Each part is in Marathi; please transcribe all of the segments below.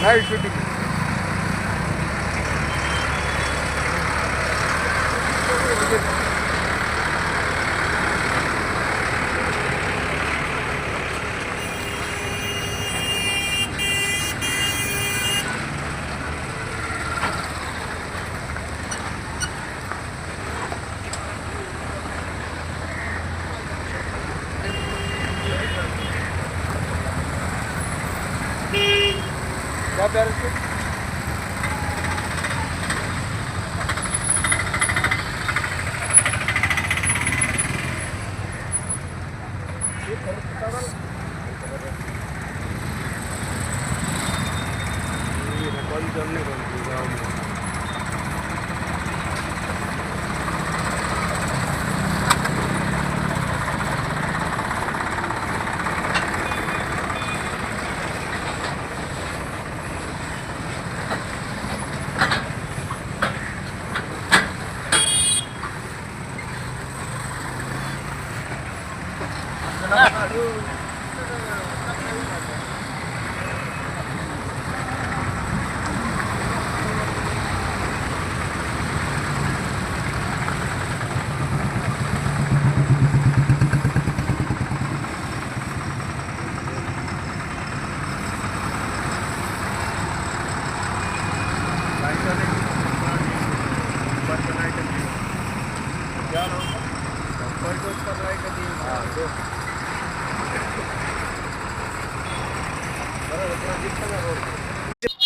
नाही शूटिंग क्या प्यारे से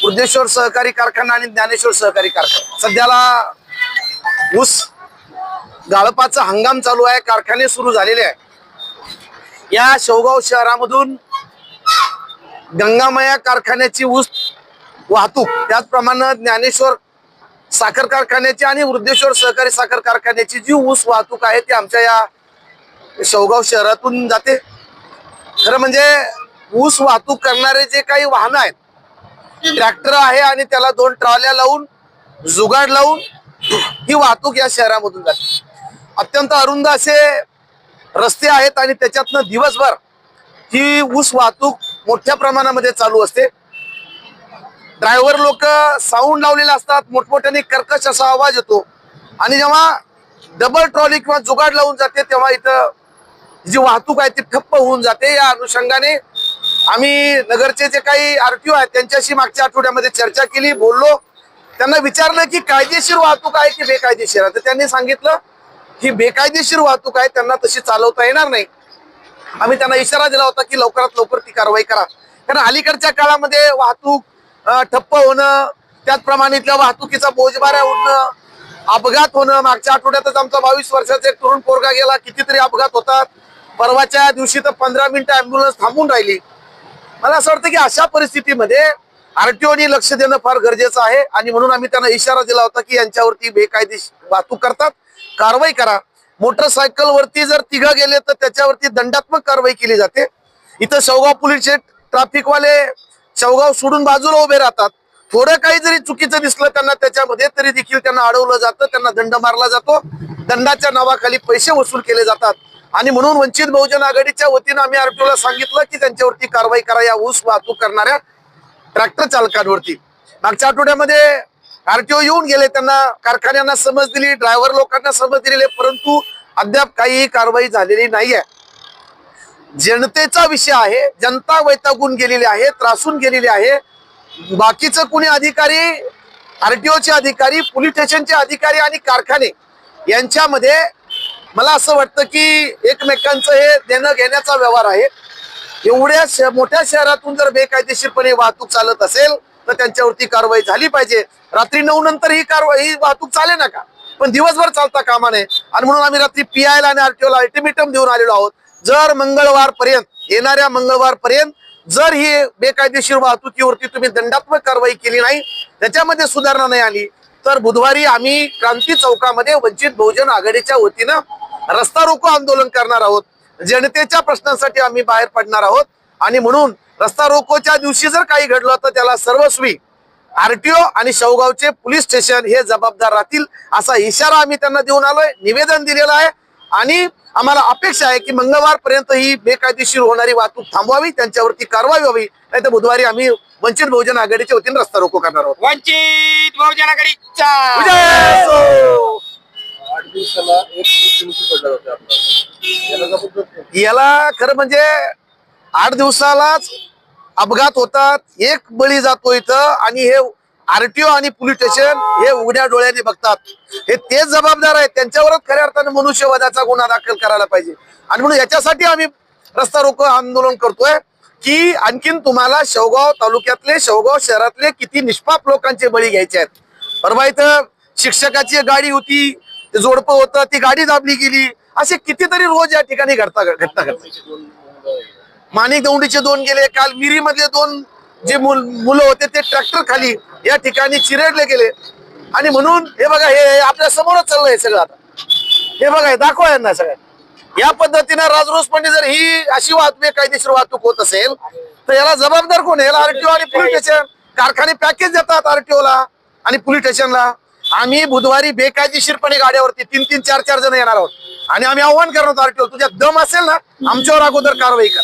वृद्धेश्वर सहकारी कारखाना आणि ज्ञानेश्वर सहकारी कारखाना सध्याला ऊस गाळपाचा हंगाम चालू आहे, कारखाने सुरू झालेले आहे। या शेवगाव शहरामधून गंगामया कारखान्याची ऊस वाहतूक, त्याचप्रमाणे ज्ञानेश्वर साखर कारखान्याची आणि वृद्धेश्वर सहकारी साखर कारखान्याची जी ऊस वाहतूक आहे ती आमच्या या शेवगाव शहरातून जाते। खरं म्हणजे ऊस वाहतूक करणारे जे काही वाहन आहेत, ट्रॅक्टर आहे आणि त्याला 2 ट्रॉल्या लावून जुगाड लावून ही वाहतूक या शहरामधून जाते। अत्यंत अरुंद असे रस्ते आहेत आणि त्याच्यातनं दिवसभर ही ऊस वाहतूक मोठ्या प्रमाणामध्ये चालू असते। ड्रायव्हर लोक साऊंड लावलेले असतात, मोठमोठ्याने कर्कश असा आवाज येतो आणि जेव्हा डबल ट्रॉली किंवा जुगाड लावून जाते तेव्हा इथं जी वाहतूक आहे ती ठप्प होऊन जाते। या अनुषंगाने आम्ही नगरचे जे काही आरटीओ आहेत त्यांच्याशी मागच्या आठवड्यामध्ये चर्चा केली, बोललो, त्यांना विचारलं की कायदेशीर वाहतूक आहे की बेकायदेशीर आहे, तर त्यांनी सांगितलं की बेकायदेशीर वाहतूक आहे, त्यांना तशी चालवता येणार नाही। आम्ही त्यांना इशारा दिला होता की लवकरात लवकर ती कारवाई करा, कारण अलीकडच्या काळामध्ये वाहतूक ठप्प होणं, त्याचप्रमाणे इथल्या वाहतुकीचा बोजबारा उडणं, अपघात होणं, मागच्या आठवड्यातच आमचा 22 वर्षाचा एक तरुण पोरगा गेला, कितीतरी अपघात होतात। परवाच्या दिवशी तर 15 मिनिटं ॲम्ब्युलन्स थांबून राहिली। मला असं वाटतं की अशा परिस्थितीमध्ये आरटीओनी लक्ष देणं फार गरजेचं आहे आणि म्हणून आम्ही त्यांना इशारा दिला होता की यांच्यावरती बेकायदेशीर वाहतूक करतात, कारवाई करा। मोटरसायकल वरती जर 3 गेले तर त्याच्यावरती दंडात्मक कारवाई केली जाते। इथं शेवगाव पोलीसचे ट्रॅफिकवाले शेवगाव सोडून बाजूला उभे राहतात, थोडं काही जरी चुकीचं दिसलं त्यांना त्याच्यामध्ये तरी देखील त्यांना अडवलं जातं, त्यांना दंड मारला जातो, दंडाच्या नावाखाली पैसे वसूल केले जातात। आणि म्हणून वंचित बहुजन आघाडीच्या वतीनं आम्ही आरटीओला सांगितलं की त्यांच्यावरती कारवाई करा, या ऊस वाहतूक करणाऱ्या ट्रॅक्टर चालकांवरती। मागच्या आठवड्यामध्ये आरटीओ येऊन गेले, त्यांना कारखान्यांना समज दिली, ड्रायव्हर लोकांना समज दिलेली, परंतु अद्याप काही कारवाई झालेली नाहीये। जनतेचा विषय आहे, जनता वैतागून गेलेली आहे, त्रासून गेलेली आहे। बाकीचं कुणी अधिकारी, आरटीओचे अधिकारी, पोलीस स्टेशनचे अधिकारी आणि कारखाने यांच्यामध्ये मला असं वाटतं की एकमेकांचं हे देणं घेण्याचा व्यवहार आहे। एवढ्या मोठ्या शहरातून जर बेकायदेशीरपणे वाहतूक चालत असेल तर त्यांच्यावरती कारवाई झाली पाहिजे. रात्री 9 नंतर ही वाहतूक चाले ना का, पण दिवसभर चालता कामा नये. आणि म्हणून आम्ही रात्री पीआयला आणि आरटीओला अल्टिमेटम देऊन आलेलो आहोत. जर येणाऱ्या मंगळवार पर्यंत जर ही बेकायदेशीर वाहतुकीवरती तुम्ही दंडात्मक कारवाई केली नाही, त्याच्यामध्ये सुधारणा नाही आली, तर बुधवारी आम्ही क्रांती चौकामध्ये वंचित बहुजन आघाडीच्या वतीनं रस्ता रोको आंदोलन करणार आहोत. जनतेच्या प्रश्नांसाठी आम्ही बाहेर पडणार आहोत. आणि म्हणून रस्ता रोकोच्या दिवशी जर काही घडलं तर त्याला सर्वस्वी आरटीओ आणि शेवगावचे पोलीस स्टेशन हे जबाबदार राहतील, असा इशारा आम्ही त्यांना देऊन आलोय, निवेदन दिलेलं आहे. आणि आम्हाला अपेक्षा आहे की मंगळवार पर्यंत ही बेकायदेशीर होणारी वाहतूक थांबवावी, त्यांच्यावरती कारवाई व्हावी, नाही तर बुधवारी आम्ही वंचित बहुजन आघाडीच्या वतीने रस्ता रोको करणार आहोत. वंचित बहुजन आघाडीचा विजय असो. 8 दिवसाला एक मृत्यू पडला होता आपला. याला जबाबदार कोण? याला खरं म्हणजे 8 दिवसालाच अपघात होतात, एक बळी जातो इथं, आणि हे आरटीओ आणि पोलीस स्टेशन हे उघड्या डोळ्याने बघतात. हे तेच जबाबदार आहेत, त्यांच्यावरच खऱ्या अर्थाने मनुष्यवधाचा गुन्हा दाखल करायला पाहिजे. आणि म्हणून याच्यासाठी आम्ही रस्ता रोको आंदोलन करतोय की आणखीन तुम्हाला शेवगाव तालुक्यातले, शेवगाव शहरातले किती निष्पाप लोकांचे बळी घ्यायचे आहेत. परवा इथं शिक्षकाची गाडी होती, जोडपं होतं, ती गाडी दाबली गेली. असे कितीतरी रोज या ठिकाणी घटना घडतात. माणिक दौंडीचे 2 गेले, काल मिरी मधले 2 जे मुलं होते ते ट्रॅक्टर खाली या ठिकाणी चिरडले गेले. आणि म्हणून हे बघा, हे आपल्या समोरच चाललंय सगळं. आता हे बघा, हे दाखवा यांना सगळ्या. या पद्धतीनं राजरोसपणे जर ही अशी बेकायदेशीर वाहतूक होत असेल तर याला जबाबदार कोण? याला आरटीओ आणि पोलीस स्टेशन. कारखाने पॅकेज देतात आरटीओला आणि पोलीस स्टेशनला. आम्ही बुधवारी बेकायदेशीरपणे गाड्यावरती 3-3, 4-4 जण येणार आहोत. आणि आम्ही आव्हान करणार आरटीओ, तुझ्या दम असेल ना, आमच्यावर अगोदर कारवाई कर.